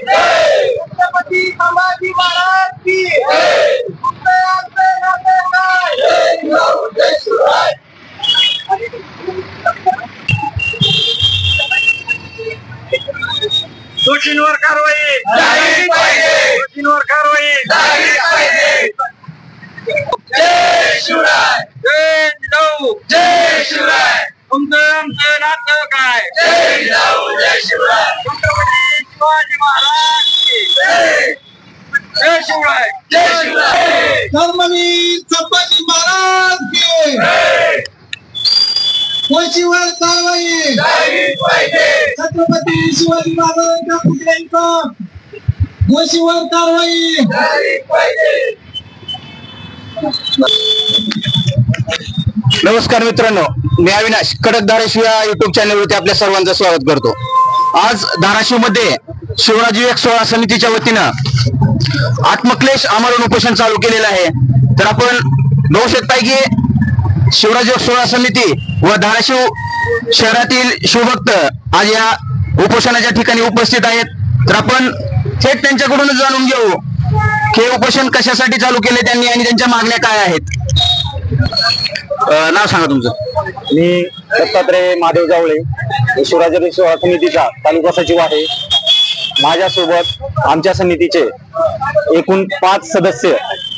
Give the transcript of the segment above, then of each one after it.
छत्रपती संभाजी महाराज की दोषींवर कारवाई झाली पाहिजे, दोषींवर कारवाई झाली पाहिजे। जय शिवराय, जय जिजाऊ, जय शिवराय। आमचं नातं काय? जय जिजाऊ, जय शिवराय। छत्रपती शिवाजी महाराज की जय, जय शिवराय, जय शिवराय। धर्मवीर संभाजी महाराज की जय। दोषींवर कारवाई झाली पाहिजे, छत्रपती शिवाजी महाराजांच्या पुतळ्यांचा दोषींवर कारवाई झाली पाहिजे। नमस्कार मित्रांनो, मी अविनाश कडक धाराशिव या युट्यूब चॅनलवरती आपल्या सर्वांचं स्वागत करतो। आज धाराशिव मध्ये शिवराज युवक सोहळा समितीच्या वतीनं आत्मक्लेश आमरण उपोषण चालू केलेलं आहे। तर आपण बघू शकता की शिवराज युवक सोहळा समिती व धाराशिव शहरातील शिवभक्त आज या उपोषणाच्या ठिकाणी उपस्थित आहेत। तर आपण थेट त्यांच्याकडूनच जाणून घेऊ हे उपोषण कशासाठी चालू केले त्यांनी आणि त्यांच्या मागण्या काय आहेत। नाव सांगा तुमचं। मी दत्तात्रय महादेव जावळे, शिवराज युवक सोहळा समितीचा तालुका सचिव आहे। माझ्यासोबत आमच्या समितीचे एकूण 5 सदस्य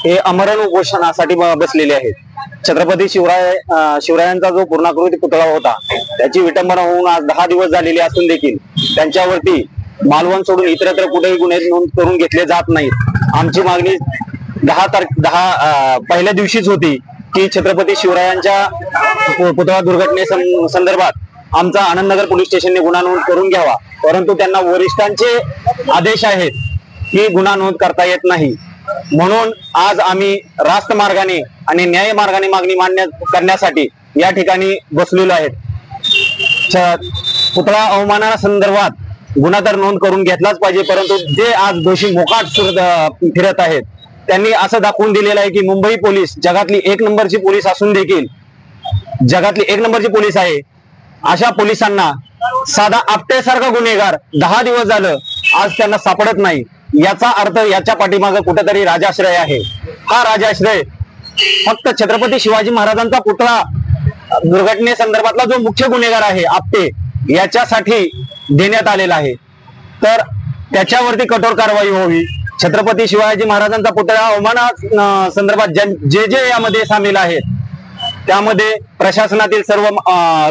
हे आमरण उपोषणासाठी बसलेले आहेत। छत्रपती शिवरायांचा जो पूर्णाकृती पुतळा होता त्याची विटंबना होऊन आज 10 दिवस झालेले असून देखील त्यांच्यावरती मालवण सोडून इतरत्र कुठेही गुन्हे नोंद करून घेतले जात नाहीत। आमची मागणी 10 पहिल्या दिवशीच होती की छत्रपती शिवरायांच्या पुतळा दुर्घटनेसंदर्भात आमचा आनंदनगर पोलीस स्टेशनने गुन्हा नोंद करून घ्यावा, परंतु त्यांना वरिष्ठांचे आदेश आहेत की गुन्हा नोंद करता येत नाही। म्हणून आज आम्ही रास्त मार्गाने आणि न्याय मार्गाने मागणी मान्य करण्यासाठी या ठिकाणी बसलेलो आहेत। पुतळा अवमानासंदर्भात गुन्हा तर नोंद करून घेतलाच पाहिजे, परंतु जे आज दोषी मोकाट फिरत आहेत त्यांनी असं दाखवून दिलेलं आहे की मुंबई पोलीस जगातली 1 नंबरची पोलीस असून देखील जगातली 1 नंबरची पोलीस आहे, अशा पोलिसांना साधा आपट्यासारखा गुन्हेगार 10 दिवस झालं आज त्यांना सापडत नाही। याचा अर्थ याच्या पाठीमागे कुठेतरी राजाश्रय आहे। हा राजाश्रय फक्त छत्रपती शिवाजी महाराजांचा पुतळा दुर्घटनेसंदर्भातला जो मुख्य गुन्हेगार आहे आपटे याच्यासाठी देण्यात आलेला आहे। तर त्याच्यावरती कठोर कारवाई व्हावी। छत्रपती शिवाजी महाराजांचा पुतळा अवमाना संदर्भात जे जे यामध्ये सामील आहेत त्यामध्ये प्रशासनातील सर्व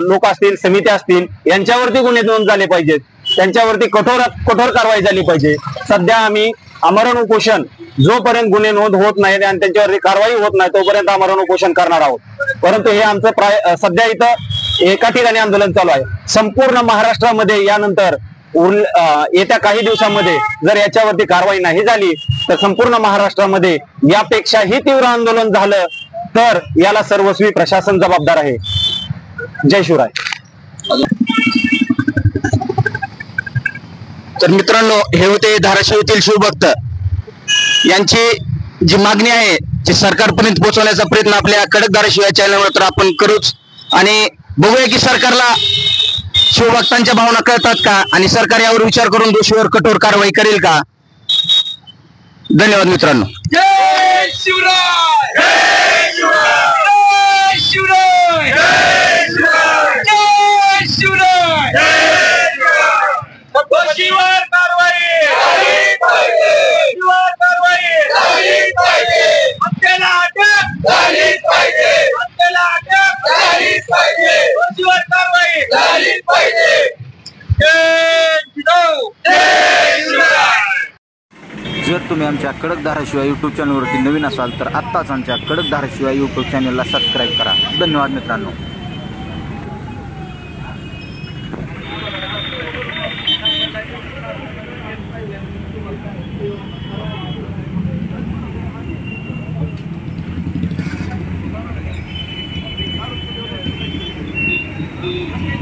लोक असतील, समित्या असतील, यांच्यावरती गुन्हे नोंद झाले पाहिजेत, त्यांच्यावरती कठोर कारवाई झाली पाहिजे। सध्या आम्ही आमरण उपोषण जोपर्यंत गुन्हे नोंद होत नाहीत आणि त्यांच्यावरती कारवाई होत नाही तोपर्यंत आमरण उपोषण करणार आहोत। परंतु हे आमचं सध्या इथं एका ठिकाणी आंदोलन चालू आहे। संपूर्ण महाराष्ट्रामध्ये यानंतर येत्या काही दिवसांमध्ये जर याच्यावरती कारवाई नाही झाली तर संपूर्ण महाराष्ट्रामध्ये यापेक्षाही तीव्र आंदोलन झालं तर याला सर्वस्वी प्रशासन जबाबदार आहे। जय शिवराय। तर मित्रांनो, हे होते धाराशिवतील शिवभक्त यांची जी मागणी आहे ती सरकारपर्यंत पोहोचवण्याचा प्रयत्न आपल्या कडक धाराशिव या चॅनलवर तर आपण करूच आणि बघूया की सरकारला शिवभक्तांच्या भावना कळतात का आणि सरकार यावर विचार करून दोषीवर कठोर कारवाई करेल का। धन्यवाद मित्रांनो। जय शिवराय, जय शिवराय, जय शिवराय, जय शिवराय, जय शिवराय, जय शिवराय। दोषीवर कारवाई झाली पाहिजे, दोषीवर कारवाई झाली पाहिजे, हत्येला अटक झाली पाहिजे, हत्येला अटक झाली पाहिजे, दोषीवर कारवाई झाली पाहिजे। जय जिजाऊ, जय शिवराय। जर तुम्ही आमच्या कडक धाराशिव यूट्यूब चॅनलवरती नवीन असाल तर आत्ताच आमच्या कडक धाराशिव यूट्यूब चॅनलला सबस्क्राईब करा। धन्यवाद मित्रांनो। Thank you.